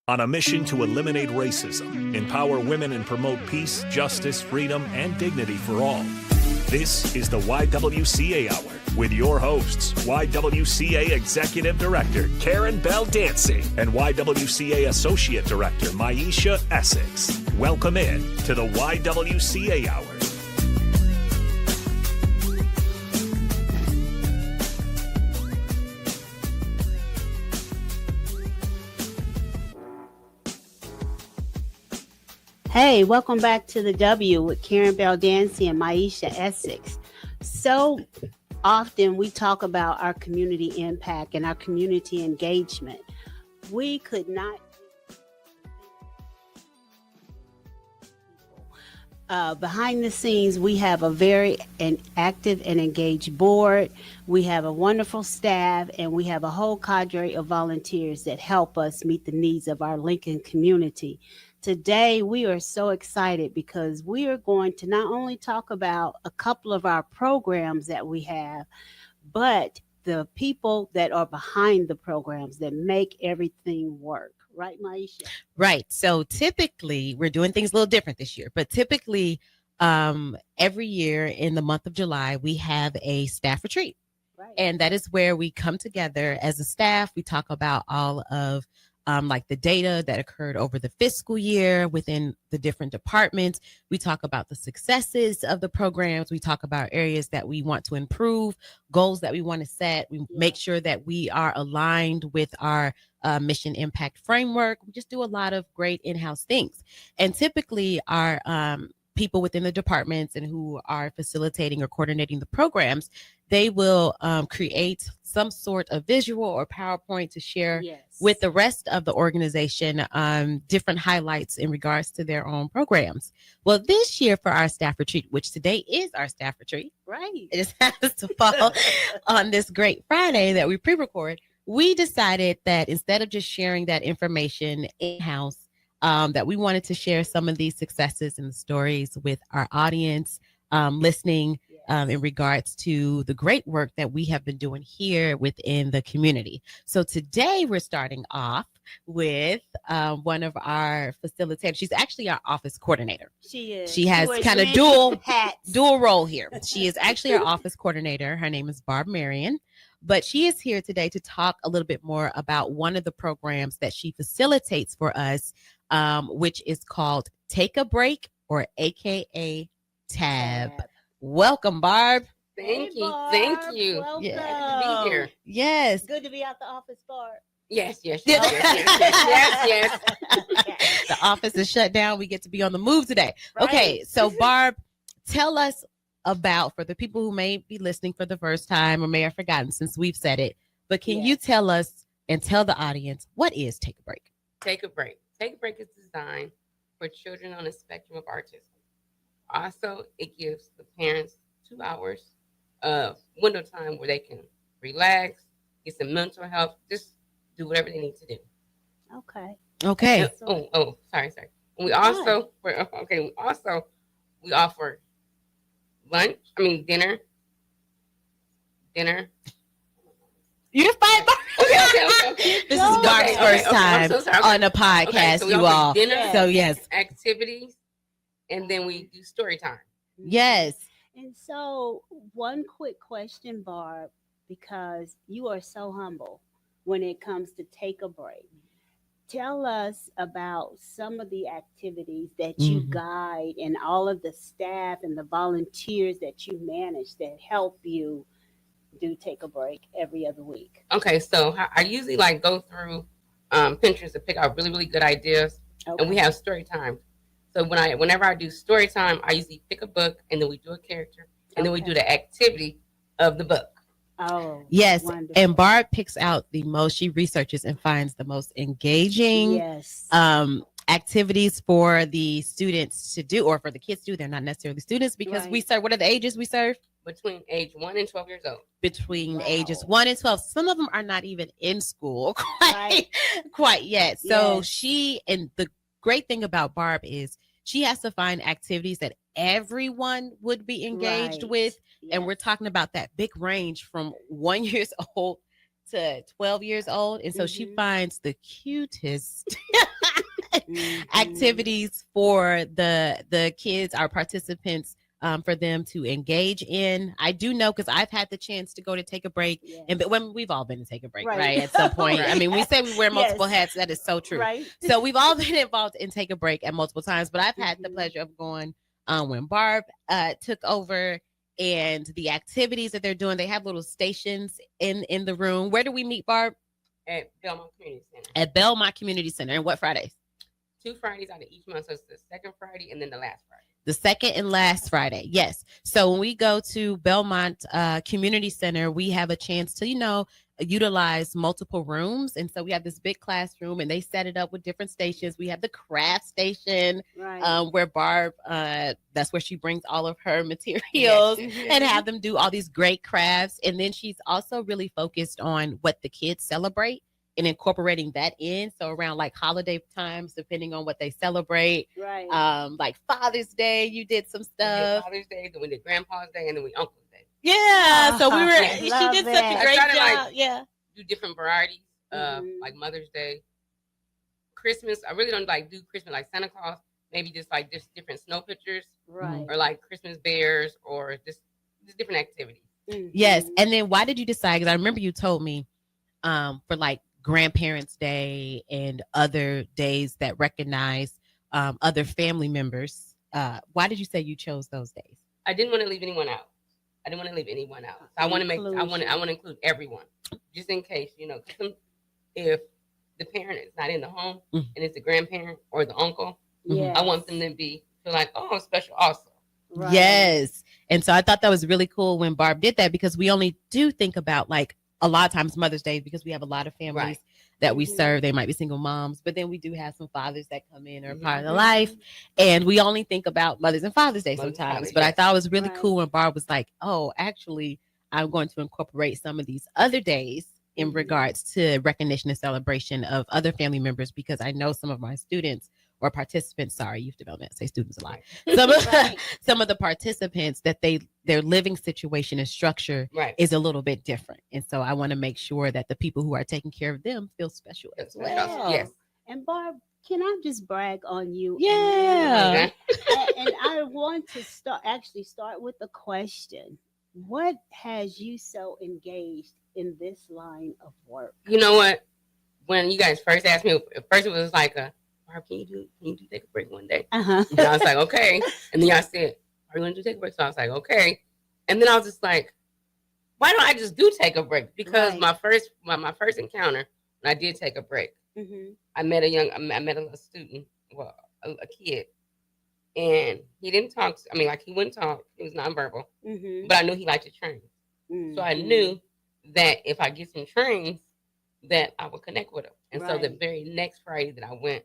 On a mission to eliminate racism, empower women, and promote peace, justice, freedom, and dignity for all. This is the YWCA Hour with your hosts, YWCA Executive Director Karen Bell Dancy and YWCA Associate Director Maisha Essex. Welcome in to the YWCA Hour. Hey, welcome back to the W with Karen Bell Dancy and Maisha Essex. So often we talk about our community impact and our community engagement. We could not behind the scenes, we have a very active and engaged board. We have a wonderful staff, and we have a whole cadre of volunteers that help us meet the needs of our Lincoln community. Today, we are so excited because we are going to not only talk about a couple of our programs that we have, but the people that are behind the programs that make everything work. Right, Maisha? Right. So typically, we're doing things a little different this year, but typically every year in the month of July, we have a staff retreat. Right. And that is where we come together as a staff. We talk about all of like the data that occurred over the fiscal year within the different departments. We talk about the successes of the programs. We talk about areas that we want to improve, goals that we want to set. We make sure that we are aligned with our mission impact framework. We just do a lot of great in-house things. And typically our people within the departments and who are facilitating or coordinating the programs, they will create some sort of visual or PowerPoint to share with the rest of the organization, different highlights in regards to their own programs. Well, this year for our staff retreat, which today is our staff retreat, right? It just happens to fall on this great Friday that we pre-record. We decided that instead of just sharing that information in-house, that we wanted to share some of these successes and stories with our audience, listening in regards to the great work that we have been doing here within the community. So today we're starting off with one of our facilitators. She's actually our office coordinator. She is. She has kind of dual role here. She is actually our office coordinator. Her name is Barb Marion. But she is here today to talk a little bit more about one of the programs that she facilitates for us, which is called Take a Break, or AKA TAB. Welcome, Barb. Thank you. Barb, Thank you. welcome. Glad to be here. Yes. Good to be out the office, Barb. Yes. Okay. The office is shut down. We get to be on the move today. Right. Okay. So, Barb, tell us about, for the people who may be listening for the first time or may have forgotten since we've said it, but can you tell us and tell the audience, what is Take a Break? Take a Break. Take a Break is designed for children on the spectrum of autism. Also, it gives the parents 2 hours of window time where they can relax, get some mental health, just do whatever they need to do. Okay. Sorry. And we also, we offer dinner. You're fine, Barb. Okay. This is Barb's first time on a podcast, so you all. Dinner, so, yes. Activities, and then we do story time. Yes. And so, one quick question, Barb, because you are so humble when it comes to Take a Break. Tell us about some of the activities that you guide and all of the staff and the volunteers that you manage that help you do Take a Break every other week. Okay, so I usually go through Pinterest to pick out really, really good ideas, and we have story time. So whenever I do story time, I usually pick a book, and then we do a character, and then we do the activity of the book. Oh, yes. Wonderful. And Barb picks out the most, she researches and finds the most engaging activities for the students to do, or for the kids to do. They're not necessarily students because we serve, what are the ages we serve? Between age 1 and 12 years old. Between ages 1 and 12. Some of them are not even in school quite yet. So and the great thing about Barb is she has to find activities that everyone would be engaged with. And we're talking about that big range from 1 years old to 12 years old. And so she finds the cutest activities for the kids, our participants, for them to engage in. I do know because I've had the chance to go to take a break, and when we've all been to take a break, right? At some point. I mean, we say we wear multiple hats. That is so true. Right. So we've all been involved in take a break at multiple times, but I've had the pleasure of going when Barb took over, and the activities that they're doing. They have little stations in the room. Where do we meet, Barb? At Belmont Community Center. At Belmont Community Center. And what Fridays? 2 Fridays out of each month. So it's the second Friday and then the last Friday. The second and last Friday. Yes. So when we go to Belmont Community Center, we have a chance to, utilize multiple rooms. And so we have this big classroom, and they set it up with different stations. We have the craft station, where Barb, that's where she brings all of her materials and have them do all these great crafts. And then she's also really focused on what the kids celebrate and incorporating that in. So around like holiday times, depending on what they celebrate, like Father's Day, you did some stuff. Father's Day, then we did Grandpa's Day, and then we Uncle's Day. Yeah, so we were. She did such a great job. Do different varieties, like Mother's Day, Christmas. I really don't do Christmas like Santa Claus. Maybe just different snow pictures, or like Christmas bears, or just different activities. Yes, and then why did you decide? Because I remember you told me, for like Grandparents' Day and other days that recognize other family members. Why did you say you chose those days? I didn't want to leave anyone out. So I want to include everyone, just in case, if the parent is not in the home and it's the grandparent or the uncle, I want them to feel like, oh, special also. Right. Yes. And so I thought that was really cool when Barb did that, because we only do think about like a lot of times Mother's Day, because we have a lot of families that we serve. They might be single moms, but then we do have some fathers that come in or part of the life. And we only think about Mother's and Father's Day sometimes. But I thought it was really cool when Barb was like, oh, actually, I'm going to incorporate some of these other days in regards to recognition and celebration of other family members, because I know some of my students or participants, youth development, say students a lot. Some of the participants that their living situation and structure is a little bit different. And so I want to make sure that the people who are taking care of them feel special as well. Yes. And Barb, can I just brag on you? Yeah. And I want to start with a question. What has you so engaged in this line of work? You know what? When you guys first asked me, at first it was like Barb, can you take a break one day? And I was like, okay. And then y'all said, are you going to take a break? So I was like, okay. And then I was just like, why don't I just take a break? Because my first encounter, when I did take a break, I met a student, a kid, and he didn't talk. He wouldn't talk. He was nonverbal, but I knew he liked to train. So I knew that if I get some trains, that I would connect with him. And so the very next Friday that I went,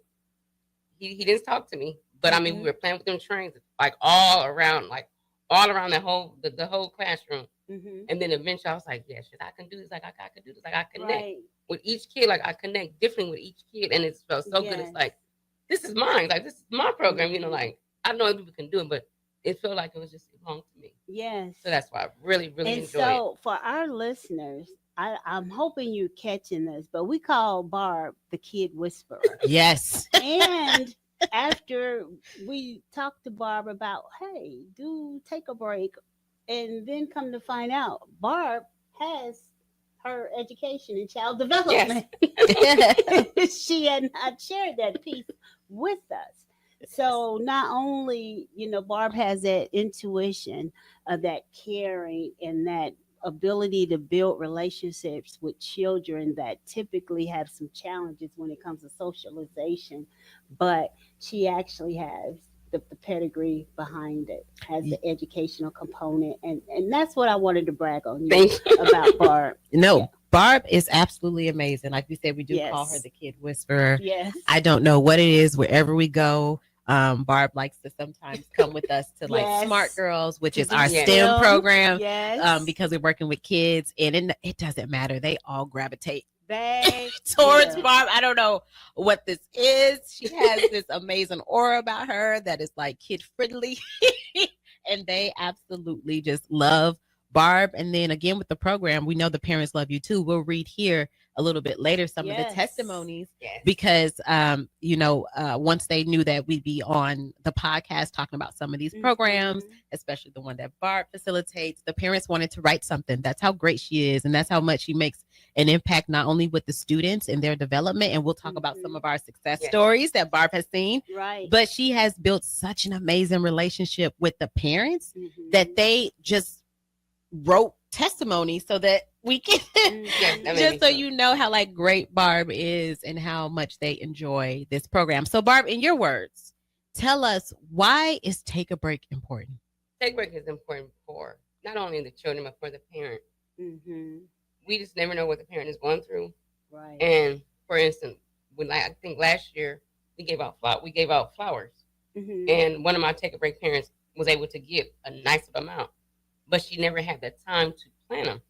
he didn't talk to me, but we were playing with them trains all around the whole classroom. And then eventually I was like, yeah, shit, I can do this. I can do this. I connect with each kid. I connect differently with each kid, and it felt so good. It's like, this is mine. This is my program. I know other people can do it, but it felt like it belonged to me. Yes. So that's why I really, really enjoy it. So for our listeners, I'm hoping you're catching this, but we call Barb the Kid Whisperer. Yes. And after we talked to Barb about, hey, do take a break, and then come to find out, Barb has her education in child development. Yes. She had not shared that piece with us. So not only, Barb has that intuition, that caring, and that ability to build relationships with children that typically have some challenges when it comes to socialization, but she actually has the pedigree behind it, has the educational component, and that's what I wanted to brag on you about Barb. Barb is absolutely amazing. Like we said, we do call her the Kid Whisperer. Yes. I don't know what it is. Wherever we go, Barb likes to sometimes come with us to Smart Girls, which is our STEM program. Yes. Because we're working with kids, and it doesn't matter. They all gravitate towards Barb. I don't know what this is. She has this amazing aura about her that is kid friendly, and they absolutely just love Barb. And then again with the program, we know the parents love you too. We'll read here a little bit later some of the Yes. testimonies Yes. because once they knew that we'd be on the podcast talking about some of these programs, especially the one that Barb facilitates, the parents wanted to write something. That's how great she is, and that's how much she makes an impact not only with the students and their development, and we'll talk about some of our success stories that Barb has seen, Right. but she has built such an amazing relationship with the parents that they just wrote testimony so that we can just so you know how like great Barb is and how much they enjoy this program. So Barb, in your words, tell us, why is Take a Break important? Take a break is important for not only the children but for the parent. We just never know what the parent is going through. Right. And for instance, when I think last year we gave out flowers, and one of my Take a Break parents was able to give a nice amount, but she never had the time to plant them.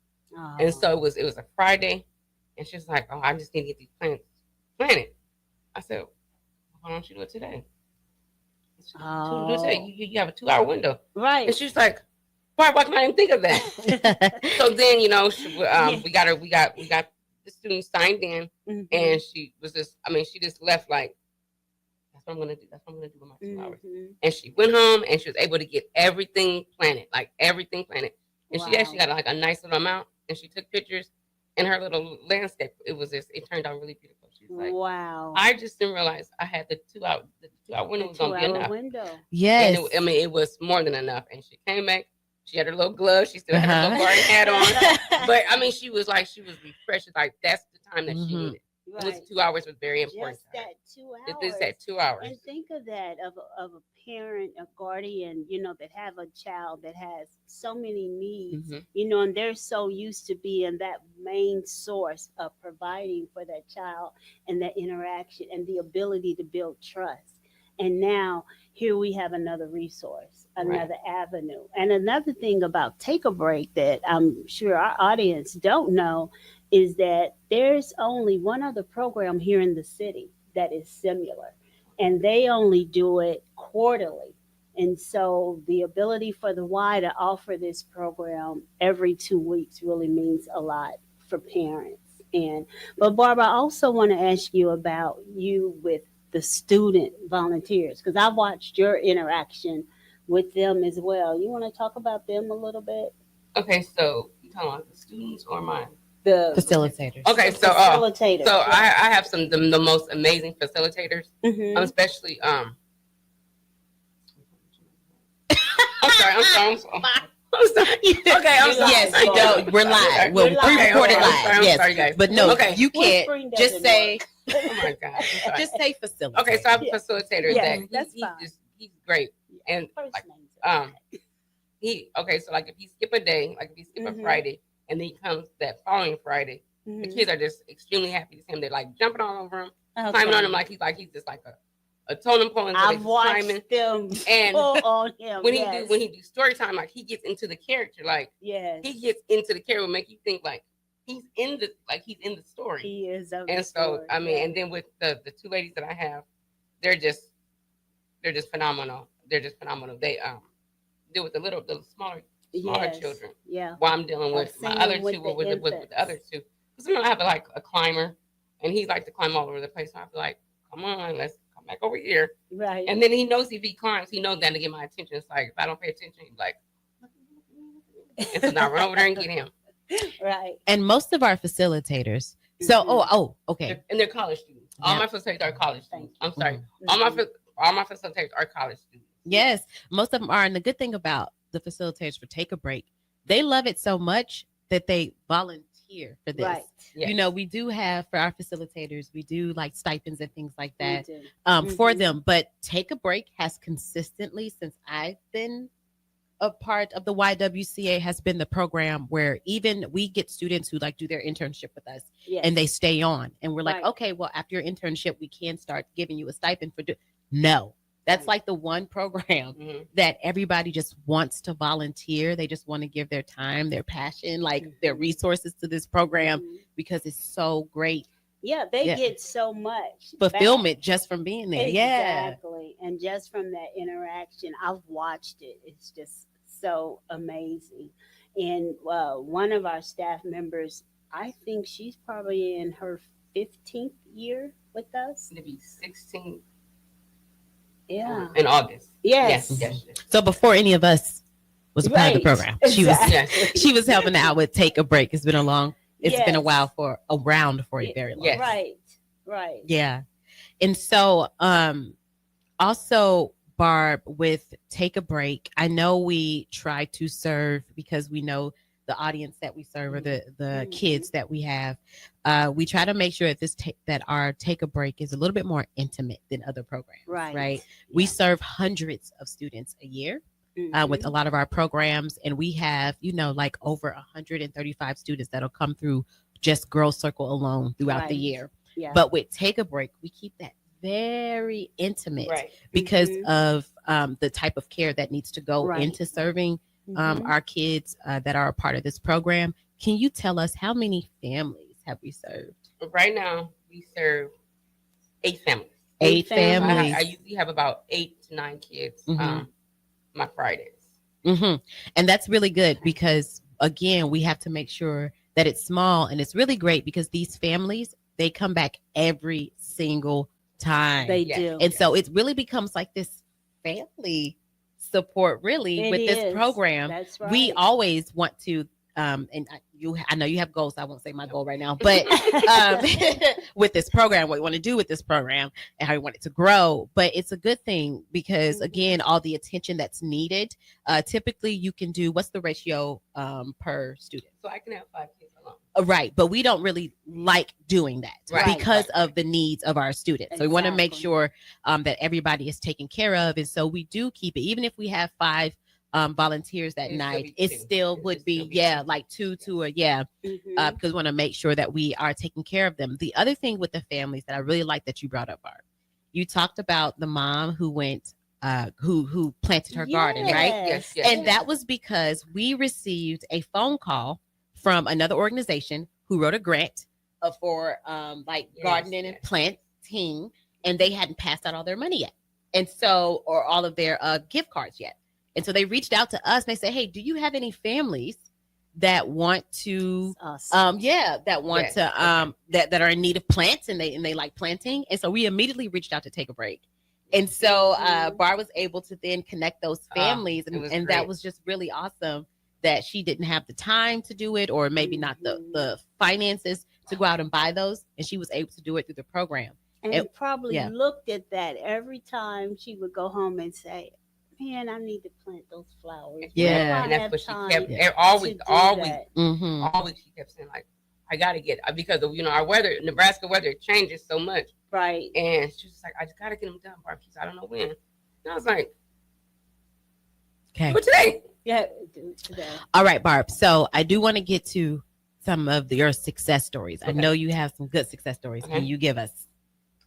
And so it was a Friday, and she was like, "Oh, I just need to get these plants planted." I said, "Why don't you do it today?" Do it today. You have a 2-hour window, right? And she's like, "Why can I even think of that?" So then we got the students signed in, and she just left like, "That's what I'm gonna do. That's what I'm gonna do with my 2 hours." And she went home and she was able to get everything planted, and she actually got like a nice little amount. And she took pictures in her little landscape. It turned out really beautiful. She's like, "Wow, I just didn't realize I had the 2 hour window was gonna be enough." Yes, and it was more than enough. And she came back. She had her little gloves. She still had her little garden hat on. But she was refreshed. Like that's the time that she needed. Right. It was 2 hours was very important. Just that 2 hours. It's that 2 hours. And think of that of a parent, a guardian, that have a child that has so many needs, and they're so used to being that main source of providing for that child and that interaction and the ability to build trust. And now here we have another resource, another avenue. And another thing about Take a Break that I'm sure our audience don't know is that there's only one other program here in the city that is similar, and they only do it quarterly. And so the ability for the Y to offer this program every 2 weeks really means a lot for parents. But Barbara, I also want to ask you about you with the student volunteers, because I watched your interaction with them as well. You want to talk about them a little bit? Okay, so you talking about the students or mine? The facilitators. Okay, so facilitators. So I have the most amazing facilitators. Especially I'm sorry. Okay, I'm sorry. Yes, we're live. We're pre-recorded live. Yes, sorry, guys. But no, okay. You can't just say. Oh my God! Just say facilitator. Okay, so I have a facilitator that's he's great, and if you skip a day, like if you skip a Friday, and then he comes that following Friday, the kids are just extremely happy to see him. They're like jumping all over him, climbing on him like he's just like a totem pole. I've watched them and pull on him. when he do story time, like he gets into the character, he gets into the character, make you think like he's in the story. He is, and so story. And then with the 2 ladies that I have, they're just phenomenal. They deal with the smaller children. Yeah. While I'm dealing with my other two, with the other two, because I have a climber, and he likes to climb all over the place. So I feel like, come on, let's come back over here. Right. And then he knows if he climbs, he knows that to get my attention. It's like if I don't pay attention, he's like, and so now run over there and get him. Right. And most of our facilitators. So, okay. And they're college students. All my facilitators are college students. I'm sorry. All my facilitators are college students. Yes, most of them are. And the good thing about the facilitators for Take a Break, they love it so much that they volunteer for this. Right. Yes. We do have for our facilitators, we do like stipends and things like that Mm-hmm. for them. But Take a Break has consistently, since I've been a part of the YWCA, has been the program where even we get students who do their internship with us and they stay on. And we're like, okay, well, after your internship, we can start giving you a stipend for no. That's like the one program that everybody just wants to volunteer. They just want to give their time, their passion, their resources to this program because it's so great. Yeah, they get so much fulfillment just from being there. Exactly. And just from that interaction, I've watched it. It's just so amazing. And one of our staff members I think she's probably in her 15th year with us. To be 16 Yeah. in August. Yes. Yes. So before any of us was a part of the program, Exactly. she was helping out with Take a Break. It's been a Yes. while for around for a very long Yes. time. Right. Yeah. And so also Barb, with Take a Break, I know we try to serve, because we know the audience that we serve or the kids that we have. We try to make sure that our Take a Break is a little bit more intimate than other programs. Right. Yeah. We serve hundreds of students a year. With a lot of our programs, and we have like over 135 students that'll come through just Girls Circle alone throughout the year. Yeah. But with Take a Break, we keep that very intimate, Right. because of the type of care that needs to go into serving our kids that are a part of this program. Can you tell us how many families have we served? Right now, we serve 8 families. 8 families. I usually have about 8 to 9 kids my Fridays. And that's really good, because again, we have to make sure that it's small, and it's really great because these families, they come back every single time. They do. And so it really becomes like this family support, really, with this program. That's right. We always want to and I know you have goals. I won't say my goal right now, but with this program, what we want to do with this program and how we want it to grow. But it's a good thing because, again, all the attention that's needed. Typically, you can do, what's the ratio per student? So I can have 5 kids alone. Right, but we don't really like doing that because of the needs of our students. Exactly. So we want to make sure that everybody is taken care of, and so we do keep it. Even if we have 5 volunteers that night, it still would be like two because we want to make sure that we are taking care of them. The other thing with the families that I really like that you brought up, Art, you talked about the mom who went who planted her garden, right? Yes. And that was because we received a phone call from another organization who wrote a grant for gardening and planting, and they hadn't passed out all their money yet, and so, or all of their gift cards yet. And so they reached out to us and they said, "Hey, do you have any families that want to, that are in need of plants and they like planting?" And so we immediately reached out to Take a Break. And so Barb was able to then connect those families, and that was just really awesome that she didn't have the time to do it, or maybe not the finances to go out and buy those, and she was able to do it through the program. And probably looked at that every time she would go home and say, "Man, I need to plant those flowers." Yeah, and that's what she kept all week. All week she kept saying, like, "I gotta get," because of our weather, Nebraska weather changes so much, right? And she was like, "I just gotta get them done, Barb. I don't know when." And I was like, "Okay, but today, today." All right, Barb. So I do want to get to some of your success stories. Okay. I know you have some good success stories. Okay. Can you give us?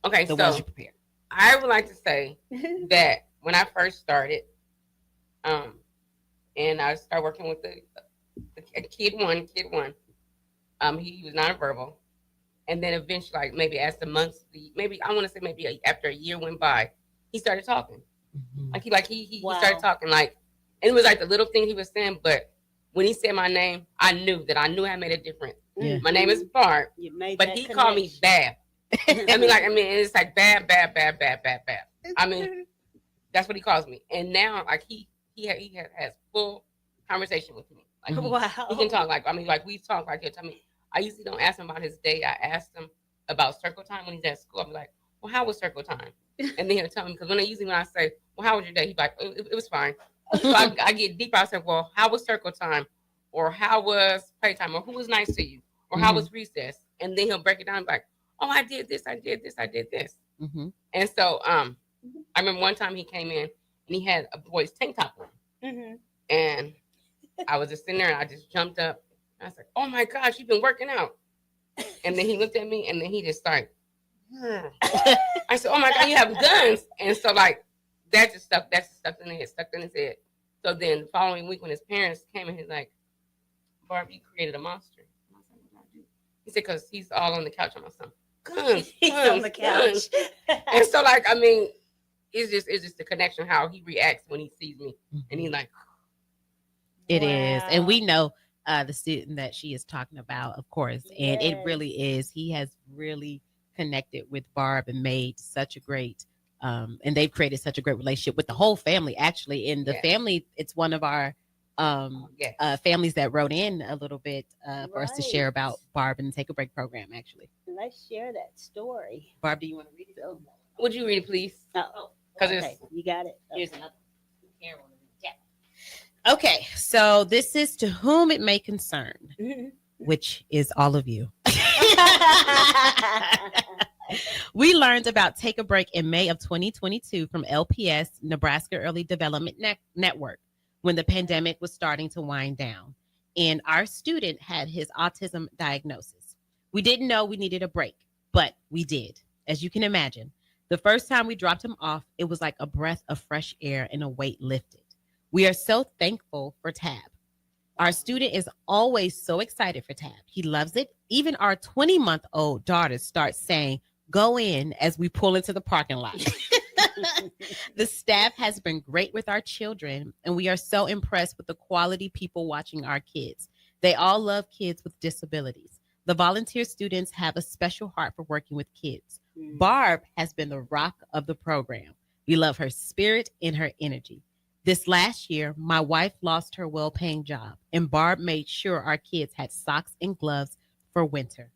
Okay, the ones you prepared? I would like to say that when I first started, and I started working with the kid one, he was nonverbal, and then eventually, like maybe as the months, maybe I want to say maybe after a year went by, he started talking. He started talking, like, and it was like the little thing he was saying, but when he said my name, I knew I made a difference. Yeah. My name is Barb, but he called me Bab. It's like bad. I mean, that's what he calls me. And now, like, he has full conversation with me. Like, he can talk we talk like this. I usually don't ask him about his day. I asked him about circle time when he's at school. I'm like, "Well, how was circle time?" And then he'll tell me, because when I say, "Well, how was your day?" He's like, it was fine. So I get deep. I say, "Well, how was circle time? Or how was playtime? Or who was nice to you? Or how was recess?" And then he'll break it down like, "Oh, I did this, I did this, I did this." And so I remember one time he came in and he had a boy's tank top on. And I was just sitting there and I just jumped up. I was like, "Oh my gosh, you've been working out." And then he looked at me and then he just started. I said, "Oh my God, you have guns." And so, like, that's just stuck in his head. So then the following week when his parents came and he's like, "Barb, you created a monster." And I was like, "What did I do?" He said, "Because he's all on the couch on my son." Guns on the couch. And so, like, it's just the connection, how he reacts when he sees me. And he's like, it is. And we know the student that she is talking about, of course. And it really is. He has really connected with Barb and made such a great and they've created such a great relationship with the whole family, actually. And the family, it's one of our families that wrote in a little bit for us to share about Barb and the Take a Break program, actually. Let's share that story. Barb, do you want to read it? Would you read it, please? Okay, you got it. Here's another one. Okay, so this is to whom it may concern, which is all of you. We learned about Take a Break in May of 2022 from LPS, Nebraska Early Development Network, when the pandemic was starting to wind down. And our student had his autism diagnosis. We didn't know we needed a break, but we did, as you can imagine. The first time we dropped him off, it was like a breath of fresh air and a weight lifted. We are so thankful for Tab. Our student is always so excited for Tab. He loves it. Even our 20-month-old daughter starts saying, "Go in," as we pull into the parking lot. The staff has been great with our children, and we are so impressed with the quality people watching our kids. They all love kids with disabilities. The volunteer students have a special heart for working with kids. Barb has been the rock of the program. We love her spirit and her energy. This last year, my wife lost her well-paying job, and Barb made sure our kids had socks and gloves for winter.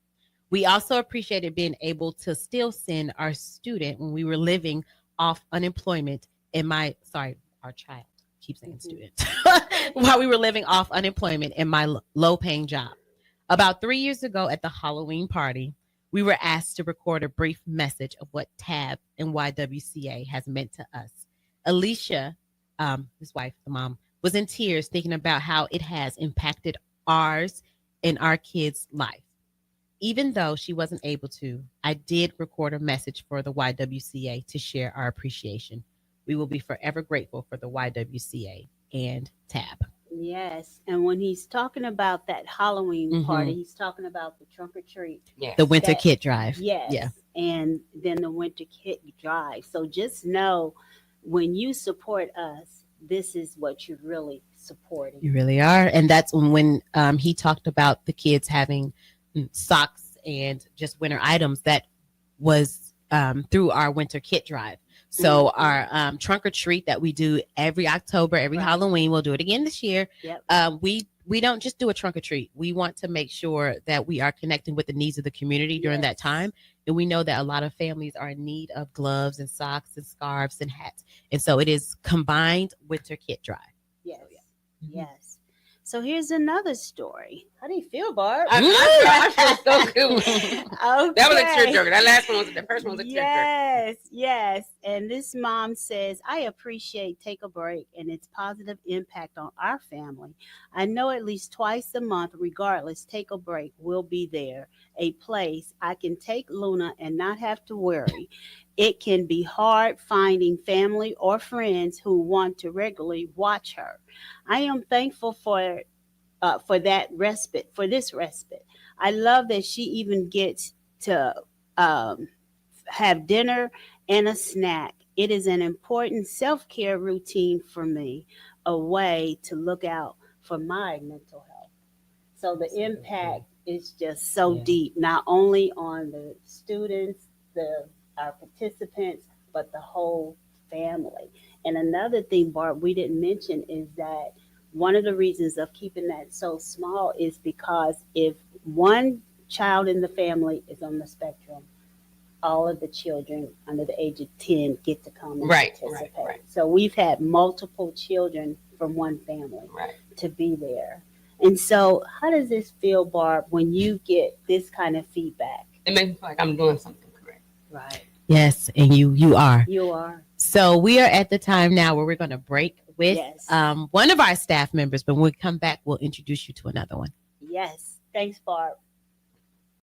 We also appreciated being able to still send our student when we were living off unemployment our child, keep saying student, while we were living off unemployment in my low-paying job. About 3 years ago at the Halloween party, we were asked to record a brief message of what TAB and YWCA has meant to us. Alicia, his wife, the mom, was in tears thinking about how it has impacted ours and our kids' life. Even though she wasn't able to, I did record a message for the YWCA to share our appreciation. We will be forever grateful for the YWCA and TAB. Yes, and when he's talking about that Halloween party, he's talking about the trunk or treat. Yes. The winter kit drive. Yes. Yeah. And then the winter kit drive. So just know, when you support us, this is what you're really supporting. You really are. And that's when he talked about the kids having socks and just winter items. That was through our winter kit drive. So our trunk or treat that we do every October, every Halloween, we'll do it again this year. Yep. We don't just do a trunk or treat. We want to make sure that we are connecting with the needs of the community during that time. And we know that a lot of families are in need of gloves and socks and scarves and hats. And so it is combined winter kit drive. Yes. So, yes. So here's another story. How do you feel, Barb? I feel so good. Okay. That was a tearjerker. That last one the first one was a tearjerker. Yes. And this mom says, "I appreciate Take a Break and its positive impact on our family. I know at least twice a month, regardless, Take a Break will be there, a place I can take Luna and not have to worry. It can be hard finding family or friends who want to regularly watch her. I am thankful for that respite, for this respite. I love that she even gets to have dinner and a snack. It is an important self-care routine for me, a way to look out for my mental health." So the impact is just so deep, not only on the students, our participants, but the whole family. And another thing, Barb, we didn't mention is that one of the reasons of keeping that so small is because if one child in the family is on the spectrum, all of the children under the age of 10 get to come and participate. Right. So we've had multiple children from one family to be there. And so how does this feel, Barb, when you get this kind of feedback? It makes me feel like I'm doing something correct. Right. Yes, and you are. You are. So we are at the time now where we're going to break with one of our staff members, but when we come back, we'll introduce you to another one. Yes. Thanks, Barb.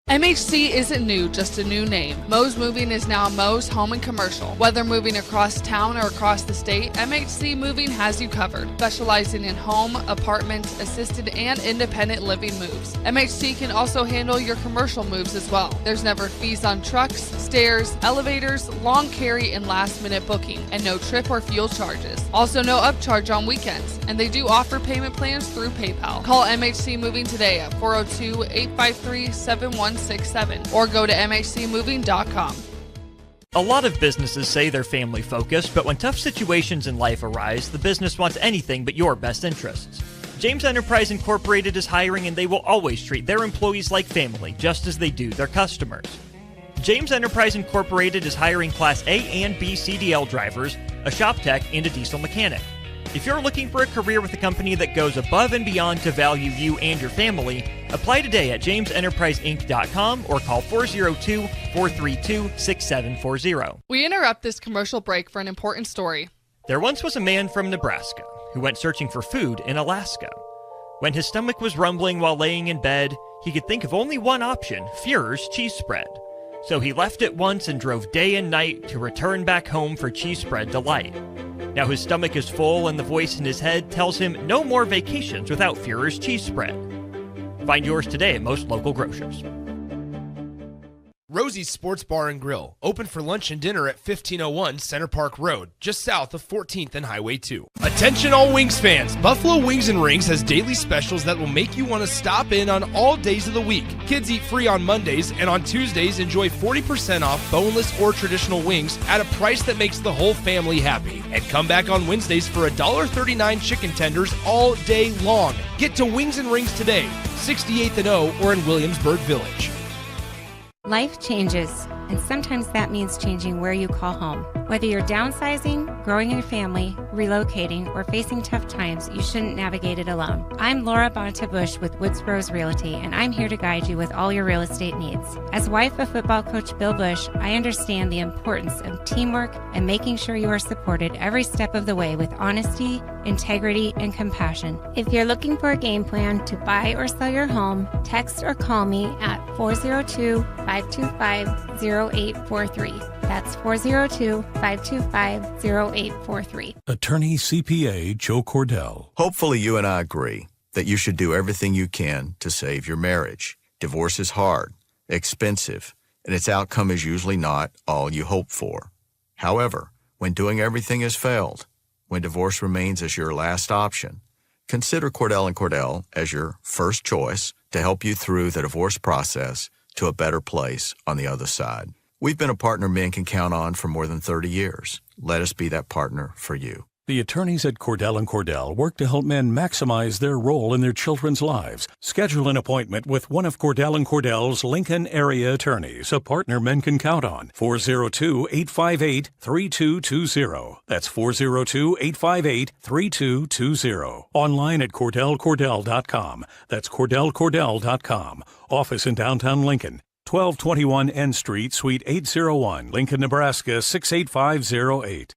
MHC isn't new, just a new name. Moe's Moving is now Moe's Home and Commercial. Whether moving across town or across the state, MHC Moving has you covered, specializing in home, apartment, assisted, and independent living moves. MHC can also handle your commercial moves as well. There's never fees on trucks, stairs, elevators, long carry, and last-minute booking, and no trip or fuel charges. Also no upcharge on weekends, and they do offer payment plans through PayPal. Call MHC Moving today at 402-853-7167 or go to mhcmoving.com. A lot of businesses say they're family focused, but when tough situations in life arise, the business wants anything but your best interests. James Enterprise Incorporated is hiring, and they will always treat their employees like family, just as they do their customers. James Enterprise Incorporated is hiring Class A and B CDL drivers, a shop tech, and a diesel mechanic. If you're looking for a career with a company that goes above and beyond to value you and your family, apply today at jamesenterpriseinc.com or call 402-432-6740. We interrupt this commercial break for an important story. There once was a man from Nebraska who went searching for food in Alaska. When his stomach was rumbling while laying in bed, he could think of only one option, Führer's cheese spread. So he left at once and drove day and night to return back home for cheese spread delight. Now his stomach is full and the voice in his head tells him no more vacations without Führer's cheese spread. Find yours today at most local grocers. Rosie's Sports Bar and Grill, open for lunch and dinner at 1501 Center Park Road, just south of 14th and Highway 2. Attention all Wings fans, Buffalo Wings and Rings has daily specials that will make you want to stop in on all days of the week. Kids eat free on Mondays, and on Tuesdays enjoy 40% off boneless or traditional wings at a price that makes the whole family happy. And come back on Wednesdays for $1.39 chicken tenders all day long. Get to Wings and Rings today, 68th and O or in Williamsburg Village. Life changes, and sometimes that means changing where you call home. Whether you're downsizing, growing your family, relocating, or facing tough times, you shouldn't navigate it alone. I'm Laura Bonta-Bush with Woods Bros Realty, and I'm here to guide you with all your real estate needs. As wife of football coach Bill Bush, I understand the importance of teamwork and making sure you are supported every step of the way with honesty, integrity, and compassion. If you're looking for a game plan to buy or sell your home, text or call me at 402-525-0843. That's 402-525-0843. Attorney CPA Joe Cordell. Hopefully you and I agree that you should do everything you can to save your marriage. Divorce is hard, expensive, and its outcome is usually not all you hope for. However, when doing everything has failed, when divorce remains as your last option, consider Cordell & Cordell as your first choice to help you through the divorce process to a better place on the other side. We've been a partner men can count on for more than 30 years. Let us be that partner for you. The attorneys at Cordell & Cordell work to help men maximize their role in their children's lives. Schedule an appointment with one of Cordell & Cordell's Lincoln area attorneys, a partner men can count on. 402-858-3220. That's 402-858-3220. Online at CordellCordell.com. That's CordellCordell.com. Office in downtown Lincoln. 1221 N Street, Suite 801, Lincoln, Nebraska 68508.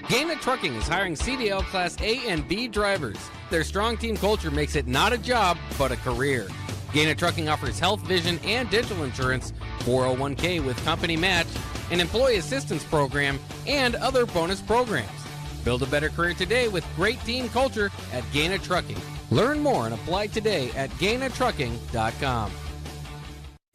Gaina Trucking is hiring CDL Class A and B drivers. Their strong team culture makes it not a job, but a career. Gaina Trucking offers health, vision, and dental insurance, 401k with company match, an employee assistance program, and other bonus programs. Build a better career today with great team culture at Gaina Trucking. Learn more and apply today at GainaTrucking.com.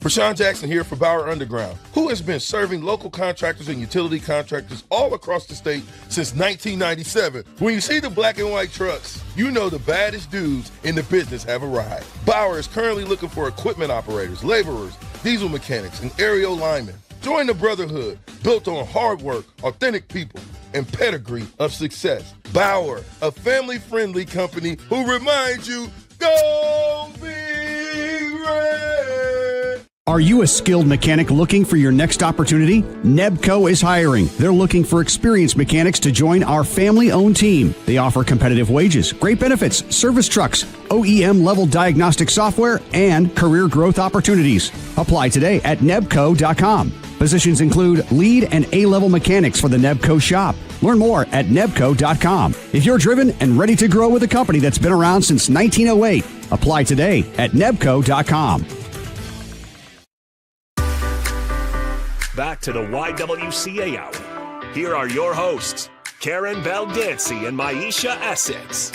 Prashawn Jackson here for Bauer Underground, who has been serving local contractors and utility contractors all across the state since 1997. When you see the black and white trucks, you know the baddest dudes in the business have arrived. Bauer is currently looking for equipment operators, laborers, diesel mechanics, and aerial linemen. Join the brotherhood built on hard work, authentic people, and pedigree of success. Bauer, a family-friendly company who reminds you, go Big Red! Are you a skilled mechanic looking for your next opportunity? Nebco is hiring. They're looking for experienced mechanics to join our family-owned team. They offer competitive wages, great benefits, service trucks, OEM-level diagnostic software, and career growth opportunities. Apply today at nebco.com. Positions include lead and A-level mechanics for the Nebco shop. Learn more at nebco.com. If you're driven and ready to grow with a company that's been around since 1908, Apply today at nebco.com. Back to the YWCA Hour. Here are your hosts, Karen Baldancy and Maisha Essex.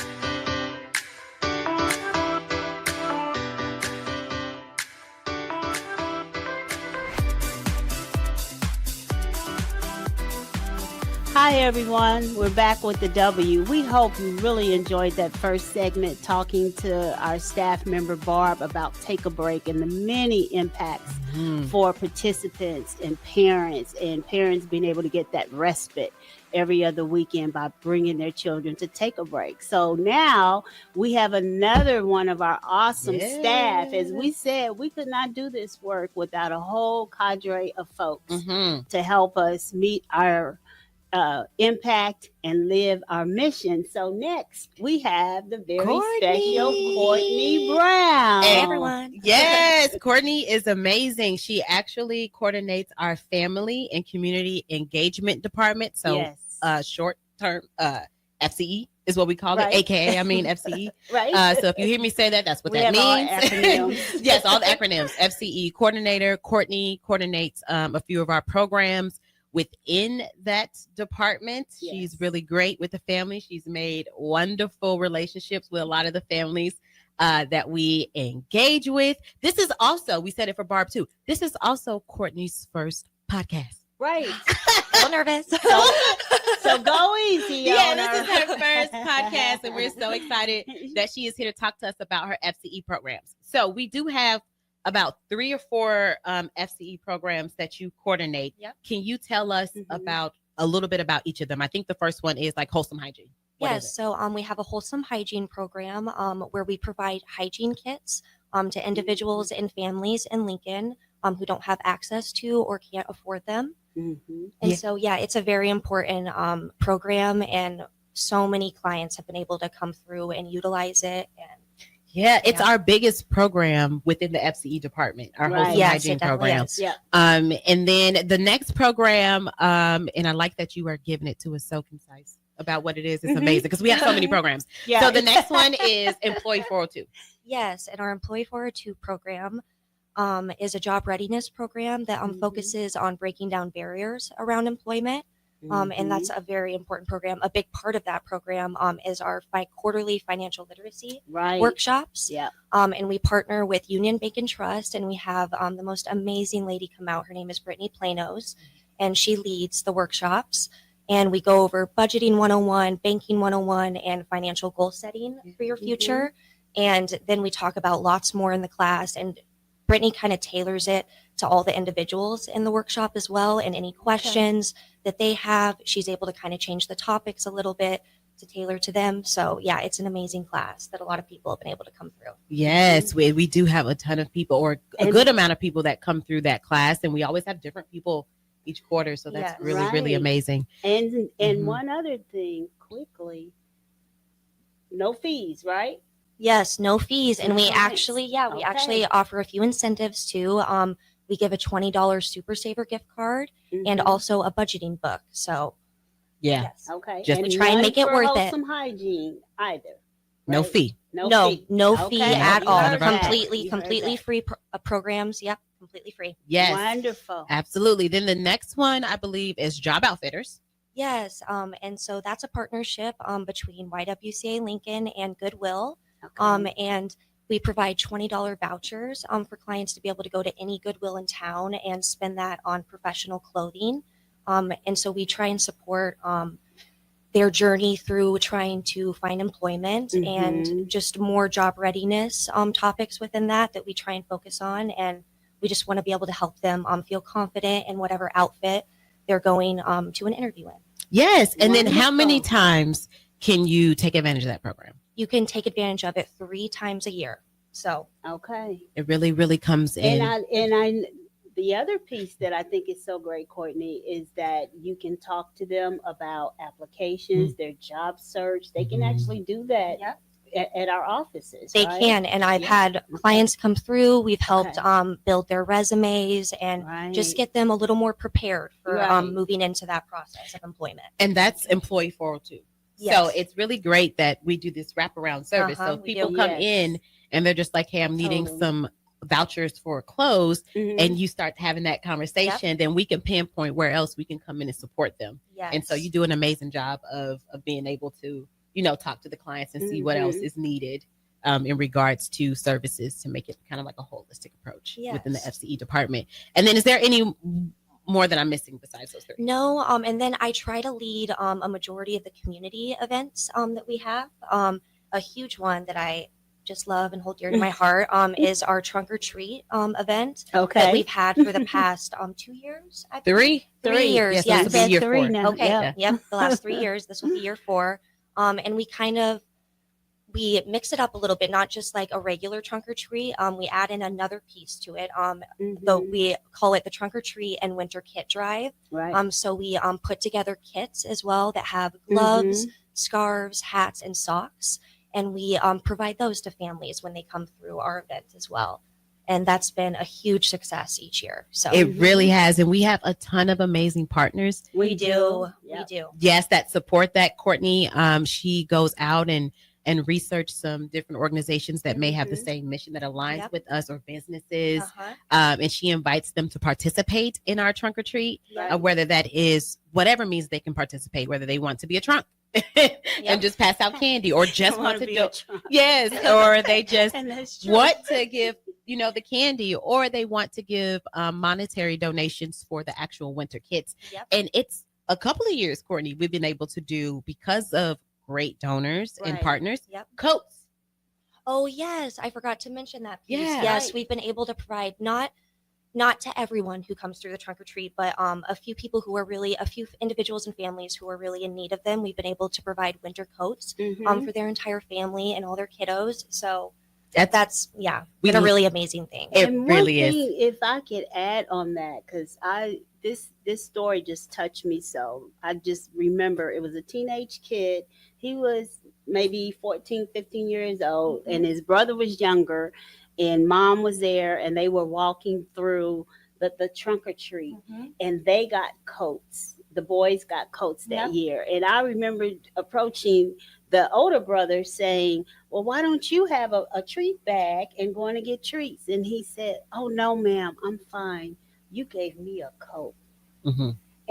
Hi, everyone. We're back with the W. We hope you really enjoyed that first segment talking to our staff member, Barb, about Take a Break and the many impacts for participants and parents being able to get that respite every other weekend by bringing their children to take a break. So now we have another one of our awesome staff. As we said, we could not do this work without a whole cadre of folks to help us meet our impact and live our mission. So next we have the very special Courtney Brown. Hey everyone. Yes, Courtney is amazing. She actually coordinates our family and community engagement department. So short term FCE is what we call it, aka FCE. Right. So if you hear me say that, that's what we that have means. All acronyms. Yes, all the acronyms. FCE coordinator. Courtney coordinates a few of our programs within that department. She's really great with the family. She's made wonderful relationships with a lot of the families that we engage with. This is also, we said it for Barb too, this is also Courtney's first podcast. Right. A little nervous. So go easy. Yeah, this is her first podcast, and we're so excited that she is here to talk to us about her FCE programs. So we do have about 3 or 4 FCE programs that you coordinate. Yep. Can you tell us about a little bit about each of them? I think the first one is like wholesome hygiene. Yes, so we have a wholesome hygiene program where we provide hygiene kits to individuals and families in Lincoln who don't have access to or can't afford them. And so, it's a very important program, and so many clients have been able to come through and utilize it. And it's our biggest program within the FCE department, our wholesome hygiene program. And then the next program, and I like that you are giving it to us so concise about what it is. It's amazing because we have so many programs. So the next one is Employee 402. Yes, and our Employee 402 program is a job readiness program that focuses on breaking down barriers around employment. And that's a very important program. A big part of that program is our quarterly financial literacy workshops. And we partner with Union Bank and Trust, and we have the most amazing lady come out. Her name is Brittany Planos, and she leads the workshops. And we go over budgeting 101, banking 101, and financial goal setting for your future. And then we talk about lots more in the class, and Brittany kind of tailors it to all the individuals in the workshop as well. And any questions that they have, she's able to kind of change the topics a little bit to tailor to them. So it's an amazing class that a lot of people have been able to come through. Yes, we do have a ton of people, or a good amount of people that come through that class. And we always have different people each quarter. So that's really amazing. And one other thing quickly, no fees, right? Yes, no fees. And we actually offer a few incentives too. We give a $20 Super Saver gift card and also a budgeting book. So okay. Just we try and make it worth it. Some hygiene either. No fee. No fee at all. Completely free programs. Yep, completely free. Yes. Wonderful. Absolutely. Then the next one, I believe, is Job Outfitters. Yes. And so that's a partnership between YWCA Lincoln and Goodwill. And we provide $20 vouchers for clients to be able to go to any Goodwill in town and spend that on professional clothing. And so we try and support their journey through trying to find employment and just more job readiness topics within that we try and focus on. And we just want to be able to help them feel confident in whatever outfit they're going to an interview in. Yes. And then how many times can you take advantage of that program? You can take advantage of it 3 times a year. So it really comes in. And the other piece that I think is so great, Courtney, is that you can talk to them about applications, their job search. They can actually do that at our offices. They can. And I've had clients come through. We've helped build their resumes and just get them a little more prepared for moving into that process of employment. And that's Employee 402. Yes. So it's really great that we do this wraparound service. So people come in and they're just like, hey, I'm needing some vouchers for clothes, and you start having that conversation, then we can pinpoint where else we can come in and support them. And so you do an amazing job of being able to, talk to the clients and see what else is needed in regards to services to make it kind of like a holistic approach within the FCE department. And then is there any more that I'm missing besides those three? No, and then I try to lead a majority of the community events that we have. A huge one that I just love and hold dear to my heart is our trunk or treat event that we've had for the past 2 years. Three years. Yes, This will be year three 4. now. Okay. Yep. The last 3 years. This will be year 4. And we mix it up a little bit, not just like a regular trunk or treat. We add in another piece to it. Though we call it the trunk or treat and winter kit drive. Right. So we put together kits as well that have gloves, scarves, hats, and socks. And we provide those to families when they come through our event as well. And that's been a huge success each year. So it really has. And we have a ton of amazing partners. We do. Yes, that support that. Courtney, she goes out and research some different organizations that may have the same mission that aligns with us, or businesses. And she invites them to participate in our trunk or treat, whether that is whatever means they can participate, whether they want to be a trunk and just pass out candy, or just want to do or they just want to give the candy, or they want to give monetary donations for the actual winter kits. And it's a couple of years, Courtney, we've been able to do, because of great donors and partners, coats. Oh yes, I forgot to mention that piece. Yeah. Yes, we've been able to provide not to everyone who comes through the trunk or treat, but a few individuals and families who are really in need of them. We've been able to provide winter coats for their entire family and all their kiddos. So that's been a really amazing thing. It and really one is. thing, if I could add on that, because this story just touched me so. I just remember it was a teenage kid. He was maybe 14, 15 years old, and his brother was younger, and mom was there, and they were walking through the trunk or treat, and they got coats. The boys got coats that year. And I remember approaching the older brother saying, well, why don't you have a treat bag and going to get treats? And he said, oh, no, ma'am, I'm fine. You gave me a coat.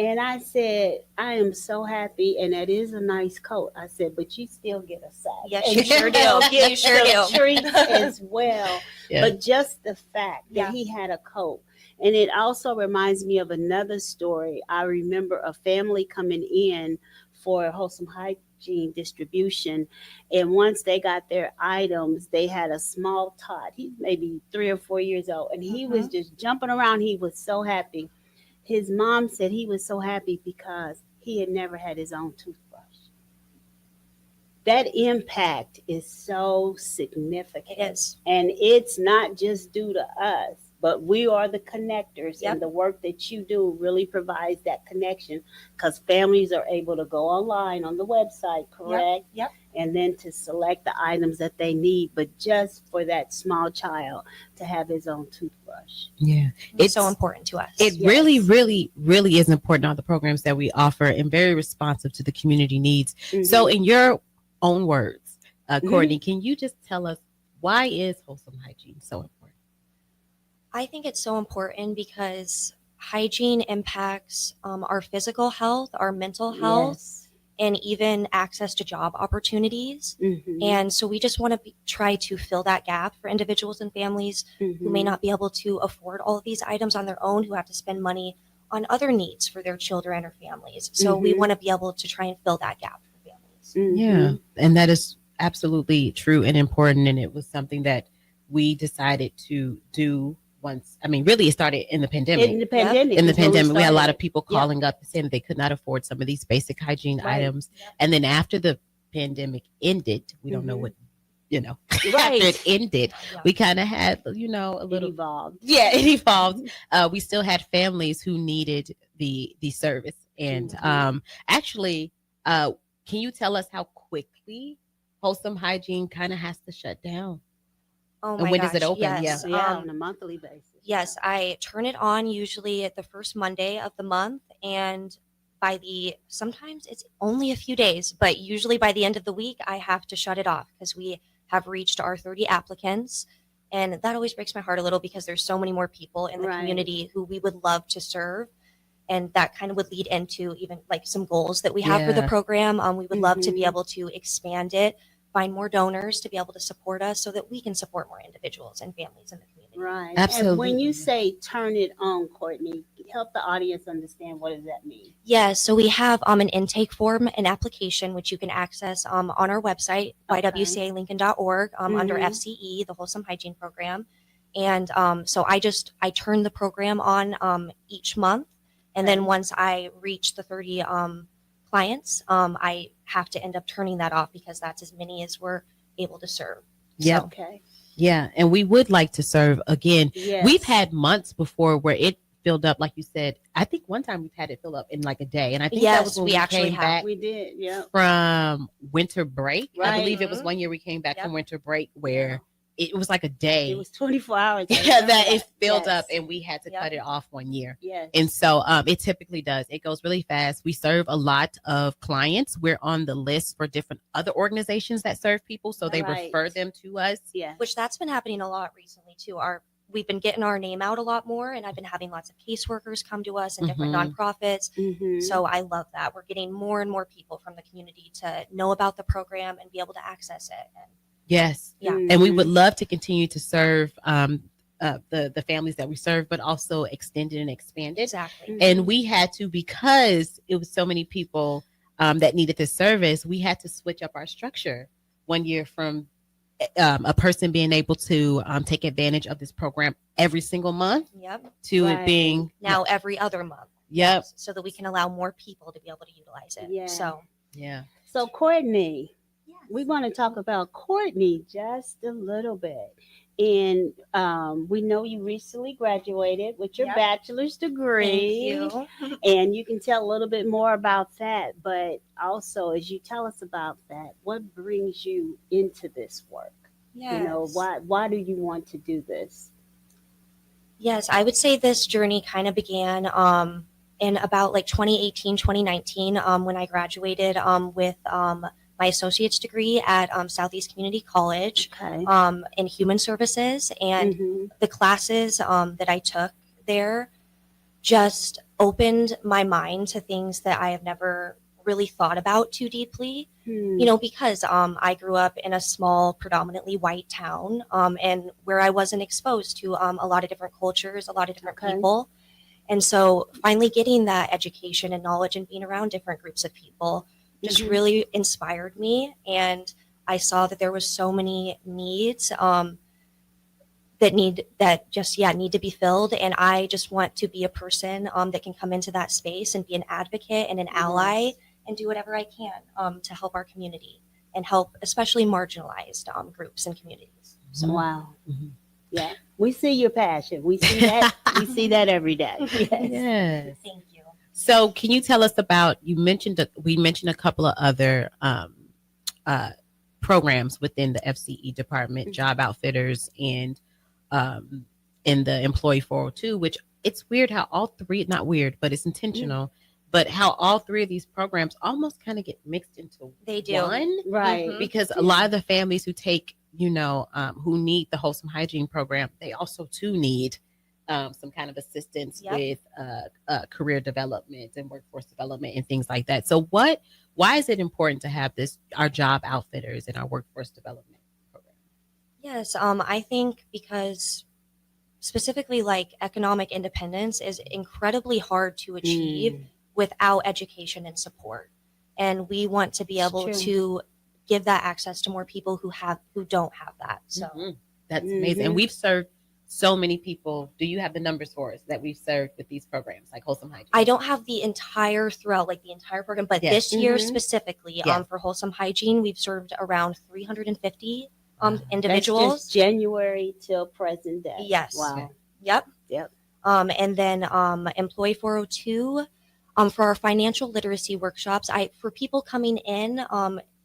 And I said, I am so happy, and that is a nice coat. I said, but you still get a sack. Yes, you sure do. You sure do. Treats as well. But just the fact that he had a coat. And it also reminds me of another story. I remember a family coming in for wholesome hygiene distribution. And once they got their items, they had a small tot. He's maybe 3 or 4 years old. And he was just jumping around. He was so happy. His mom said he was so happy because he had never had his own toothbrush. That impact is so significant. It is. And it's not just due to us, but we are the connectors, and the work that you do really provides that connection, because families are able to go online on the website, correct? Yep. And then to select the items that they need, but just for that small child to have his own toothbrush. Yeah. It's so important to us. It really, really, really is important on the programs that we offer, and very responsive to the community needs. So in your own words, Courtney, can you just tell us, why is wholesome hygiene so important? I think it's so important because hygiene impacts our physical health, our mental health, and even access to job opportunities. And so we just want to try to fill that gap for individuals and families who may not be able to afford all of these items on their own, who have to spend money on other needs for their children or families. So we want to be able to try and fill that gap for families. Yeah, and that is absolutely true and important. And it was something that we decided to do once. I mean, really, it started in the pandemic. In the pandemic, we had a lot of people calling up saying that they could not afford some of these basic hygiene items. And then after the pandemic ended, we don't know what, after it ended, we kind of had, a little evolved. Yeah, it evolved. We still had families who needed the service. And actually, can you tell us how quickly wholesome hygiene kind of has to shut down? Oh and my when gosh, does it open? Yes. On a monthly basis. Yes, I turn it on usually at the first Monday of the month, and sometimes it's only a few days, but usually by the end of the week, I have to shut it off because we have reached our 30 applicants. And that always breaks my heart a little because there's so many more people in the community who we would love to serve. And that kind of would lead into even like some goals that we have for the program. We would love to be able to expand it, find more donors to be able to support us so that we can support more individuals and families in the community. Right. Absolutely. And when you say turn it on, Courtney, help the audience understand, what does that mean? Yeah, so we have an intake form, an application, which you can access on our website, YWCALincoln.org, under FCE, the Wholesome Hygiene Program. And so I turn the program on each month. And then once I reach the 30 clients, I have to end up turning that off because that's as many as we're able to serve. Yeah. So, Okay. Yeah. And we would like to serve again. Yes. We've had months before where it filled up, like you said. I think one time we've had it fill up in like a day. And I think that was when we actually came back We did, yeah. from winter break. Right. I believe it was 1 year we came back from winter break where it was like a day. It was 24 hours. Yeah, that it filled up and we had to cut it off 1 year. Yes. And so it typically does. It goes really fast. We serve a lot of clients. We're on the list for different other organizations that serve people. So they refer them to us. Yeah. Which that's been happening a lot recently too. We've been getting our name out a lot more, and I've been having lots of caseworkers come to us and different nonprofits. So I love that. We're getting more and more people from the community to know about the program and be able to access it. And yes. Yeah. And we would love to continue to serve the families that we serve, but also extend it and expand it. Exactly. And we had to, because it was so many people that needed this service, we had to switch up our structure 1 year from a person being able to take advantage of this program every single month to it being now every other month. Yep. So that we can allow more people to be able to utilize it. Yeah. So yeah. So Courtney, we want to talk about Courtney just a little bit. And we know you recently graduated with your bachelor's degree. Thank you. And you can tell a little bit more about that. But also, as you tell us about that, what brings you into this work? Yes. You know, why do you want to do this? Yes, I would say this journey kind of began in about like 2018, 2019 when I graduated with my associate's degree at Southeast Community College in human services. And the classes that I took there just opened my mind to things that I have never really thought about too deeply, you know, because I grew up in a small, predominantly white town and where I wasn't exposed to a lot of different cultures, a lot of different people. And so finally getting that education and knowledge and being around different groups of people just really inspired me. And I saw that there was so many needs that need to be filled. And I just want to be a person that can come into that space and be an advocate and an ally and do whatever I can to help our community and help especially marginalized groups and communities. So. Wow. Yeah. We see your passion. We see that. We see that every day. Yes. Thank you. So can you tell us about, we mentioned a couple of other programs within the FCE department, Job Outfitters and in the Employee 402, which it's weird how all three, not weird, but it's intentional, but how all three of these programs almost kind of get mixed into one. Right. Because a lot of the families who take, who need the Wholesome Hygiene Program, they also too need some kind of assistance with career development and workforce development and things like that. So why is it important to have our Job Outfitters and our workforce development program? Yes, I think because specifically like economic independence is incredibly hard to achieve without education and support. And we want to be able to give that access to more people who don't have that. So that's amazing. And we've served so many people. Do you have the numbers for us that we've served with these programs like Wholesome Hygiene? I don't have the entire program, but this year specifically for Wholesome Hygiene, we've served around 350 individuals. That's just January till present day. Yes. Wow. Yep. And then Employee 402 for our financial literacy workshops. For people coming in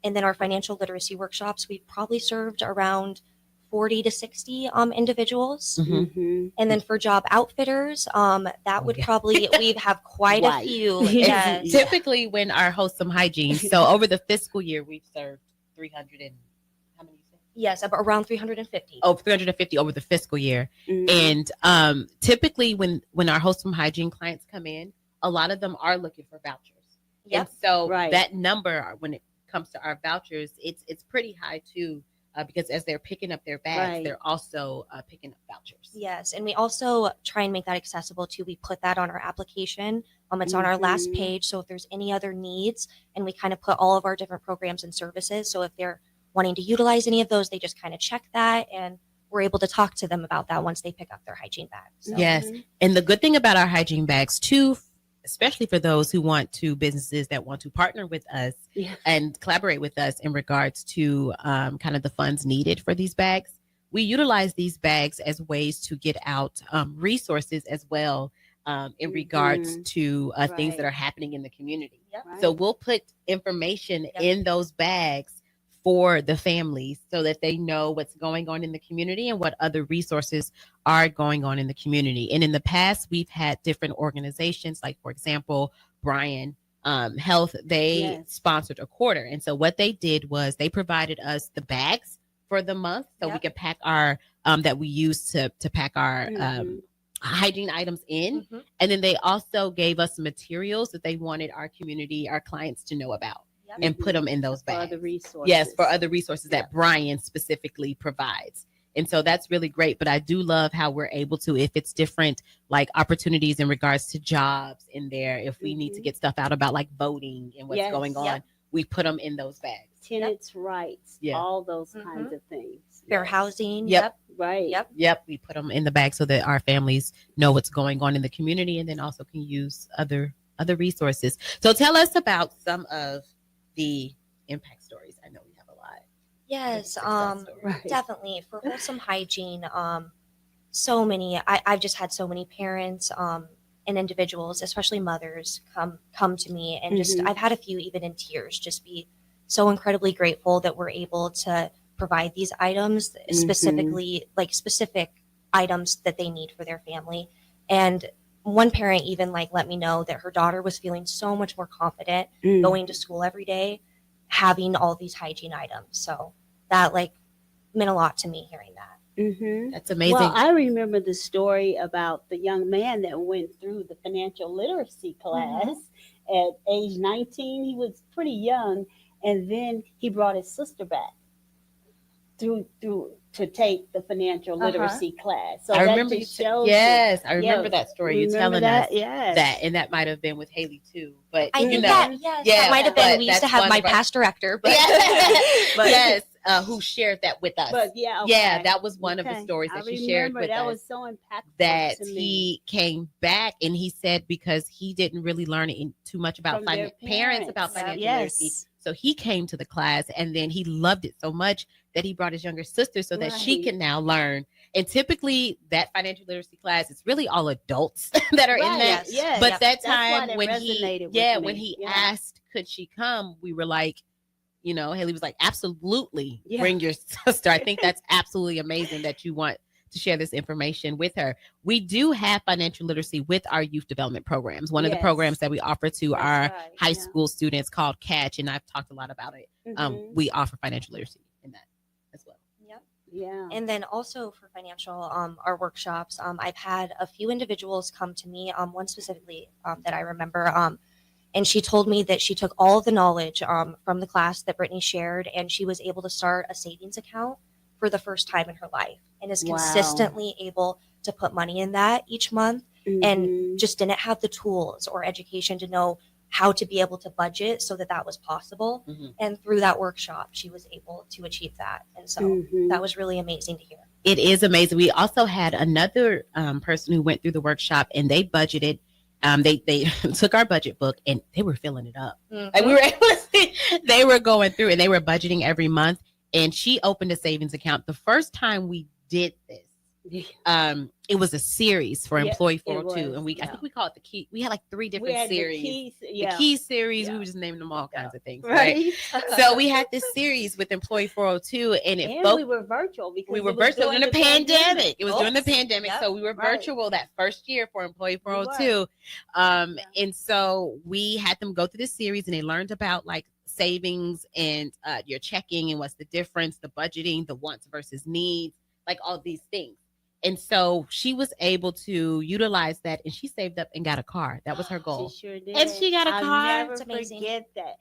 and then our financial literacy workshops, we've probably served around 40 to 60 individuals. And then for Job Outfitters, that would probably, we have quite a few. Yes. Typically when our Wholesome Hygiene, so over the fiscal year, we've served 300 and how many you Yes, around 350. Oh, 350 over the fiscal year. Mhm. And typically when our Wholesome Hygiene clients come in, a lot of them are looking for vouchers. Yep. And so Right. that number, when it comes to our vouchers, it's pretty high too, because as they're picking up their bags, Right. they're also picking up vouchers. Yes, and we also try and make that accessible too. We put that on our application. It's on our last Mhm. page. So if there's any other needs, and we kind of put all of our different programs and services. So if they're wanting to utilize any of those, they just kind of check that, and we're able to talk to them about that once they pick up their hygiene bag. So. Yes. And the good thing about our hygiene bags too, especially for those who businesses that want to partner with us Yeah. and collaborate with us in regards to kind of the funds needed for these bags. We utilize these bags as ways to get out resources as well in regards to things that are happening in the community. Yep. So we'll put information in those bags for the families so that they know what's going on in the community and what other resources are going on in the community. And in the past, we've had different organizations, like, for example, Brian Health, they sponsored a quarter. And so what they did was they provided us the bags for the month so we could pack our, that we use to pack our hygiene items in. And then they also gave us materials that they wanted our community, our clients to know about. And put them in those bags. For other resources. Yes, for other resources that Brian specifically provides. And so that's really great. But I do love how we're able to, if it's different, like opportunities in regards to jobs in there, if we need to get stuff out about like voting and what's going on, we put them in those bags. Tenants' rights, all those kinds of things. Fair housing. Yep. Right. Yep. We put them in the bag so that our families know what's going on in the community and then also can use other resources. So tell us about some of the impact stories. I know we have a lot. Yes, definitely. For Wholesome Hygiene, so many, I've just had so many parents and individuals, especially mothers, come to me and just, I've had a few even in tears, just be so incredibly grateful that we're able to provide these items, specifically, like specific items that they need for their family. And one parent even let me know that her daughter was feeling so much more confident going to school every day, having all these hygiene items. So that meant a lot to me hearing that. That's amazing. Well, I remember the story about the young man that went through the financial literacy class at age 19. He was pretty young, and then he brought his sister back through to take the financial literacy class. So I remember I remember that story. You're telling us that, and that might have been with Haley too. But I think that might have been. We used to have my past director, but who shared that with us. But that was one of the stories that she shared with us. That was so impactful. That to me. he came back and he said because he didn't really learn too much about parents about financial literacy. So he came to the class and then he loved it so much that he brought his younger sister so that she can now learn. And typically that financial literacy class, it's really all adults that are in that. Yes. But that That's why time that when resonated with me. when he asked, could she come? We were like, Haley was like, absolutely, bring your sister. I think that's absolutely amazing that you want to share this information with her. We do have financial literacy with our youth development programs. One of the programs that we offer to our high school students called Catch, and I've talked a lot about it. We offer financial literacy in that as well. Yeah. And then also for financial, our workshops, I've had a few individuals come to me, one specifically that I remember, and she told me that she took all of the knowledge from the class that Brittany shared, and she was able to start a savings account for the first time in her life and is consistently able to put money in that each month and just didn't have the tools or education to know how to be able to budget so that was possible. And through that workshop, she was able to achieve that. And so that was really amazing to hear. It is amazing. We also had another person who went through the workshop and they budgeted. They took our budget book and they were filling it up. Like we were able to see, they were going through and they were budgeting every month. And she opened a savings account. The first time we did this, it was a series for Employee 402. And I think we call it the key. We had like 3 different series. The key series, we were just naming them all kinds of things. Right. So we had this series with Employee 402 and we were virtual because we were virtual during the pandemic. It was during the pandemic. So we were virtual that first year for Employee 402. And so we had them go through this series and they learned about like savings and your checking and what's the difference, the budgeting, the wants versus needs, like all these things. And so she was able to utilize that, and she saved up and got a car. That was her goal. She sure did. And she got a car. I'll never That's amazing. forget that.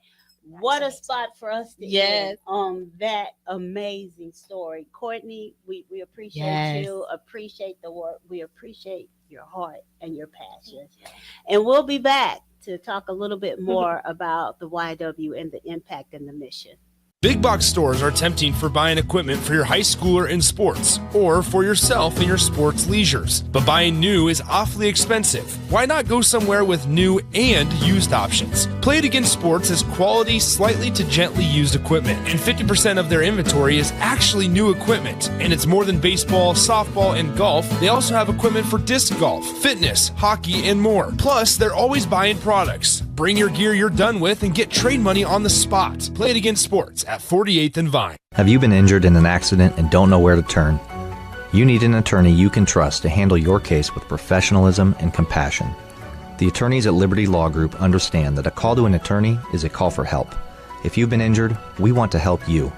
What a spot for us to end on that amazing story. Courtney, we appreciate you, appreciate the work. We appreciate your heart and your passion. And we'll be back to talk a little bit more about the YW and the impact and the mission. Big box stores are tempting for buying equipment for your high schooler in sports or for yourself in your sports leisures. But buying new is awfully expensive. Why not go somewhere with new and used options? Play It Again Sports has quality, slightly to gently used equipment, and 50% of their inventory is actually new equipment. And it's more than baseball, softball, and golf. They also have equipment for disc golf, fitness, hockey, and more. Plus, they're always buying products. Bring your gear you're done with and get trade money on the spot. Play It Again Sports at 48th and Vine. Have you been injured in an accident and don't know where to turn? You need an attorney you can trust to handle your case with professionalism and compassion. The attorneys at Liberty Law Group understand that a call to an attorney is a call for help. If you've been injured, we want to help you.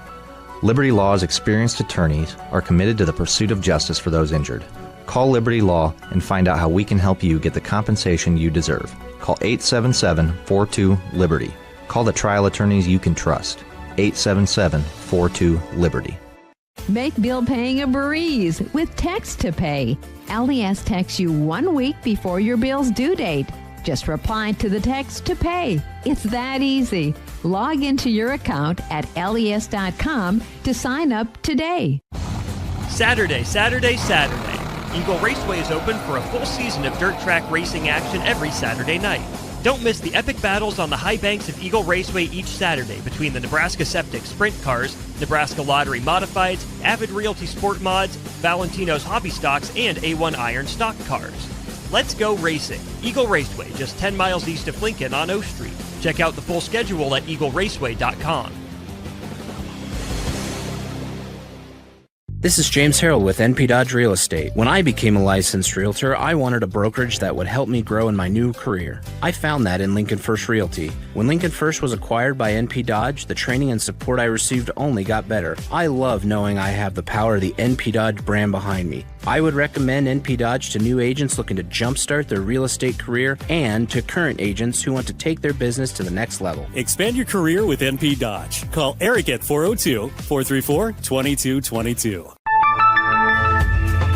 Liberty Law's experienced attorneys are committed to the pursuit of justice for those injured. Call Liberty Law and find out how we can help you get the compensation you deserve. Call 877-42-LIBERTY. Call the trial attorneys you can trust. 877-42-LIBERTY. Make bill paying a breeze with Text to Pay. LES texts you 1 week before your bill's due date. Just reply to the text to pay. It's that easy. Log into your account at les.com to sign up today. Saturday. Eagle Raceway is open for a full season of dirt track racing action every Saturday night. Don't miss the epic battles on the high banks of Eagle Raceway each Saturday between the Nebraska Septic Sprint Cars, Nebraska Lottery Modifieds, Avid Realty Sport Mods, Valentino's Hobby Stocks, and A1 Iron Stock Cars. Let's go racing. Eagle Raceway, just 10 miles east of Lincoln on O Street. Check out the full schedule at eagleraceway.com. This is James Harrell with NP Dodge Real Estate. When I became a licensed realtor, I wanted a brokerage that would help me grow in my new career. I found that in Lincoln First Realty. When Lincoln First was acquired by NP Dodge, the training and support I received only got better. I love knowing I have the power of the NP Dodge brand behind me. I would recommend NP Dodge to new agents looking to jumpstart their real estate career and to current agents who want to take their business to the next level. Expand your career with NP Dodge. Call Eric at 402-434-2222.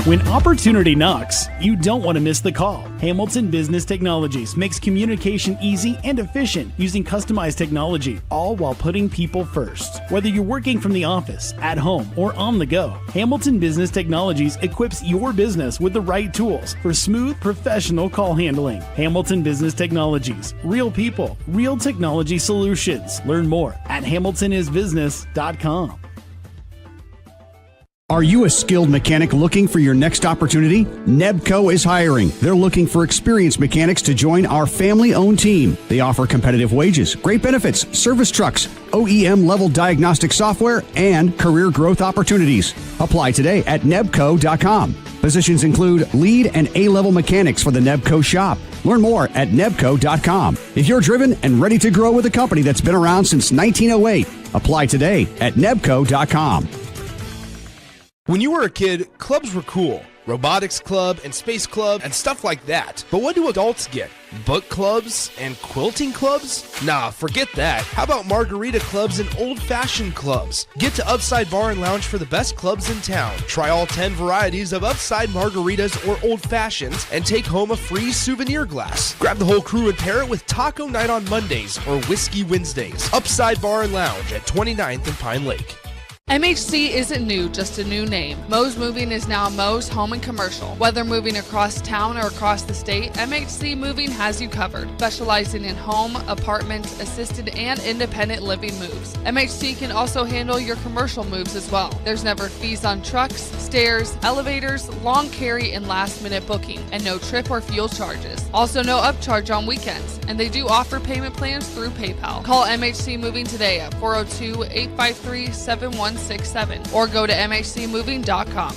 When opportunity knocks, you don't want to miss the call. Hamilton Business Technologies makes communication easy and efficient using customized technology, all while putting people first. Whether you're working from the office, at home, or on the go, Hamilton Business Technologies equips your business with the right tools for smooth, professional call handling. Hamilton Business Technologies. Real people, real technology solutions. Learn more at hamiltonisbusiness.com. Are you a skilled mechanic looking for your next opportunity? Nebco is hiring. They're looking for experienced mechanics to join our family-owned team. They offer competitive wages, great benefits, service trucks, OEM-level diagnostic software, and career growth opportunities. Apply today at nebco.com. Positions include lead and A-level mechanics for the Nebco shop. Learn more at nebco.com. If you're driven and ready to grow with a company that's been around since 1908, apply today at nebco.com. When you were a kid, clubs were cool. Robotics club and space club and stuff like that. But what do adults get? Book clubs and quilting clubs? Nah, forget that. How about margarita clubs and old-fashioned clubs? Get to Upside Bar and Lounge for the best clubs in town. Try all 10 varieties of Upside margaritas or old fashions and take home a free souvenir glass. Grab the whole crew and pair it with taco night on Mondays or whiskey Wednesdays. Upside Bar and Lounge at 29th and Pine Lake. MHC isn't new, just a new name. Mo's Moving is now Mo's Home and Commercial. Whether moving across town or across the state, MHC Moving has you covered. Specializing in home, apartment, assisted, and independent living moves. MHC can also handle your commercial moves as well. There's never fees on trucks, stairs, elevators, long carry, and last-minute booking, and no trip or fuel charges. Also no upcharge on weekends, and they do offer payment plans through PayPal. Call MHC Moving today at 402-853-7167 or go to mhcmoving.com.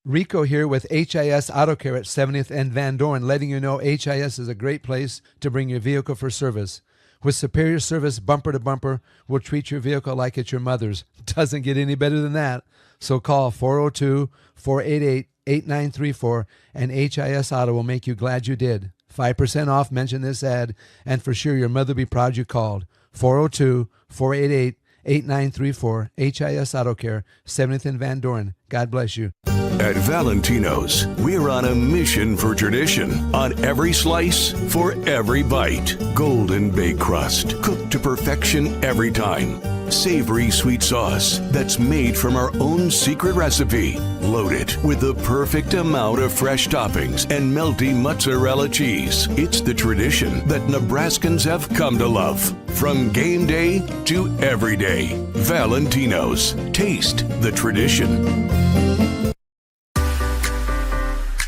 Rico here with HIS Auto Care at 70th and Van Dorn, letting you know HIS is a great place to bring your vehicle for service. With superior service bumper to bumper, we'll treat your vehicle like it's your mother's. Doesn't get any better than that. So call 402-488-8934 and HIS Auto will make you glad you did. 5% off, mention this ad, and for sure your mother will be proud you called. 402-488-8934, HIS Auto Care, 70th and Van Doren. God bless you. At Valentino's, we're on a mission for tradition. On every slice, for every bite. Golden baked crust, cooked to perfection every time. Savory sweet sauce that's made from our own secret recipe. Loaded with the perfect amount of fresh toppings and melty mozzarella cheese. It's the tradition that Nebraskans have come to love. From game day to every day. Valentino's. Taste the tradition.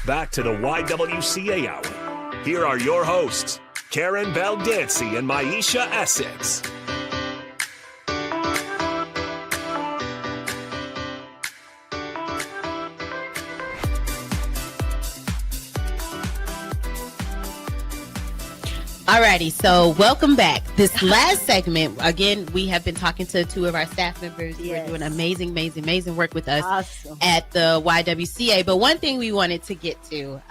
Back to the YWCA Hour. Here are your hosts, Karen Baldancy and Maisha Essex. Alrighty, so welcome back. This last segment, again, we have been talking to two of our staff members who are doing amazing work with us at the YWCA. But one thing we wanted to get to,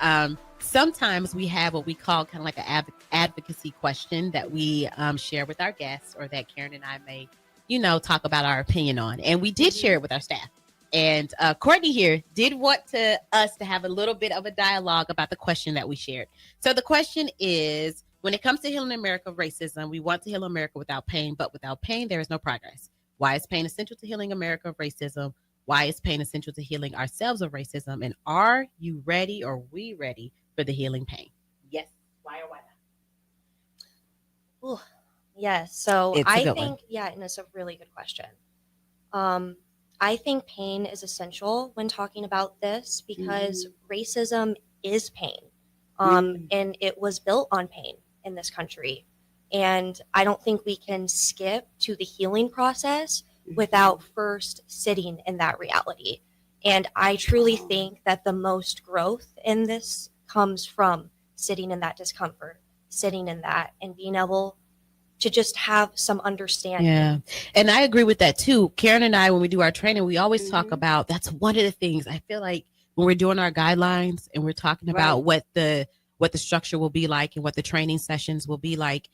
sometimes we have what we call kind of like an advocacy question that we share with our guests, or that Karen and I may, talk about our opinion on. And we did share it with our staff. And Courtney here did want us to have a little bit of a dialogue about the question that we shared. So the question is, when it comes to healing America of racism, we want to heal America without pain, but without pain, there is no progress. Why is pain essential to healing America of racism? Why is pain essential to healing ourselves of racism? And are you ready, or we ready for the healing pain? Yes. Why or why not? Ooh, yes. So It's I think, and it's a really good question. I think pain is essential when talking about this because racism is pain. And it was built on pain in this country. And I don't think we can skip to the healing process without first sitting in that reality. And I truly think that the most growth in this comes from sitting in that discomfort, sitting in that, and being able to just have some understanding. Yeah. And I agree with that too. Karen and I, when we do our training, we always talk about, that's one of the things I feel like when we're doing our guidelines and we're talking about what the structure will be like and what the training sessions will be like,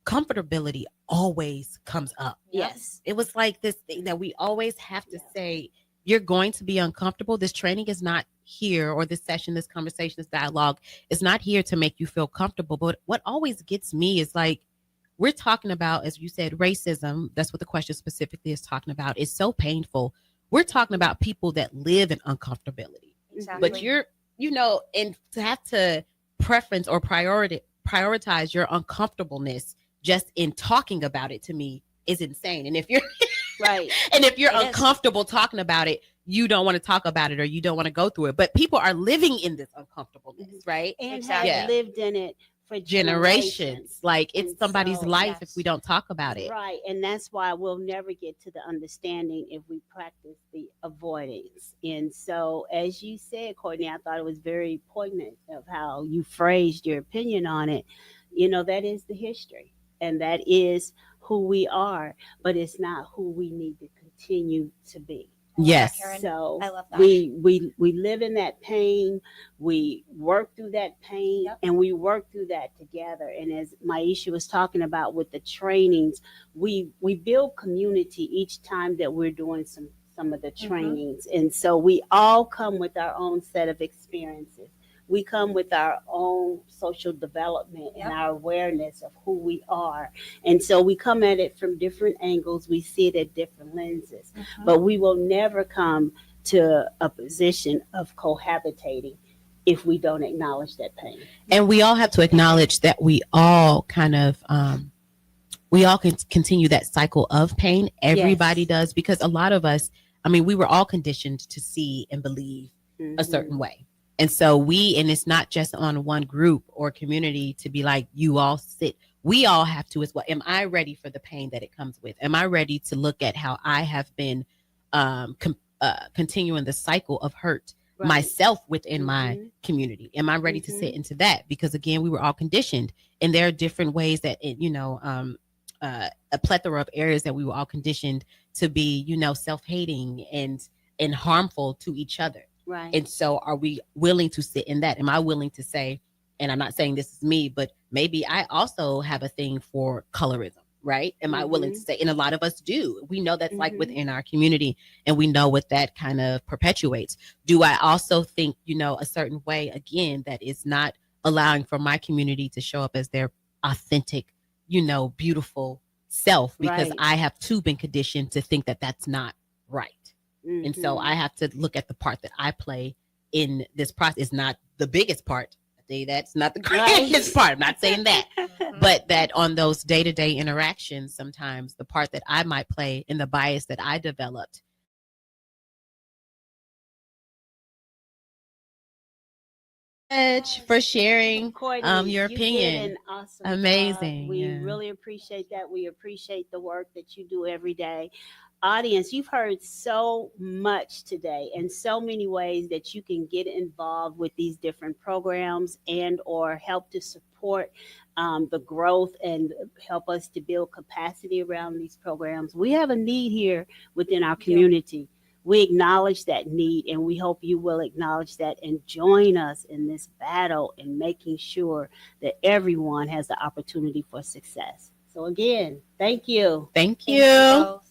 comfortability always comes up. Yes. It was like this thing that we always have to say, you're going to be uncomfortable. This training is not here, or this session, this conversation, this dialogue is not here to make you feel comfortable. But what always gets me is like, we're talking about, as you said, racism. That's what the question specifically is talking about. It's so painful. We're talking about people that live in uncomfortability. Exactly. But and to have to preference or prioritize your uncomfortableness just in talking about it, to me, is insane. And if you're and if you're uncomfortable talking about it, you don't want to talk about it, or you don't want to go through it. But people are living in this uncomfortableness, right? And have lived in it for generations. Like, it's And somebody's so, life if we don't talk about it. Right. And that's why we'll never get to the understanding if we practice the avoidance. And so, as you said, Courtney, I thought it was very poignant of how you phrased your opinion on it. That is the history, and that is who we are, but it's not who we need to continue to be. Yes. So I love that. we live in that pain. We work through that pain, and we work through that together. And as Maisha was talking about with the trainings, we build community each time that we're doing some of the trainings. And so we all come with our own set of experiences. We come with our own social development and our awareness of who we are. And so we come at it from different angles. We see it at different lenses. But we will never come to a position of cohabitating if we don't acknowledge that pain. And we all have to acknowledge that we all kind of, we all can continue that cycle of pain. Everybody does, because a lot of us, we were all conditioned to see and believe a certain way. And so and it's not just on one group or community to be like, you all sit. We all have to as well. Am I ready for the pain that it comes with? Am I ready to look at how I have been continuing the cycle of hurt myself within my community? Am I ready to sit into that? Because again, we were all conditioned, and there are different ways that a plethora of areas that we were all conditioned to be, self-hating and harmful to each other. Right. And so are we willing to sit in that? Am I willing to say, and I'm not saying this is me, but maybe I also have a thing for colorism, right? Am I willing to say, and a lot of us do. We know that's like within our community, and we know what that kind of perpetuates. Do I also think, a certain way, again, that is not allowing for my community to show up as their authentic, beautiful self, because I have too been conditioned to think that that's not right. And so I have to look at the part that I play in this process. It's not the biggest part. I say that's not the greatest part. I'm not saying that. But that on those day-to-day interactions, sometimes the part that I might play in the bias that I developed. For sharing Courtney, your you opinion. did an awesome Amazing. job. We really appreciate that. We appreciate the work that you do every day. Audience, you've heard so much today, and so many ways that you can get involved with these different programs and or help to support the growth and help us to build capacity around these programs. We have a need here within our community. We acknowledge that need, and we hope you will acknowledge that and join us in this battle in making sure that everyone has the opportunity for success. So again, thank you. Thank you.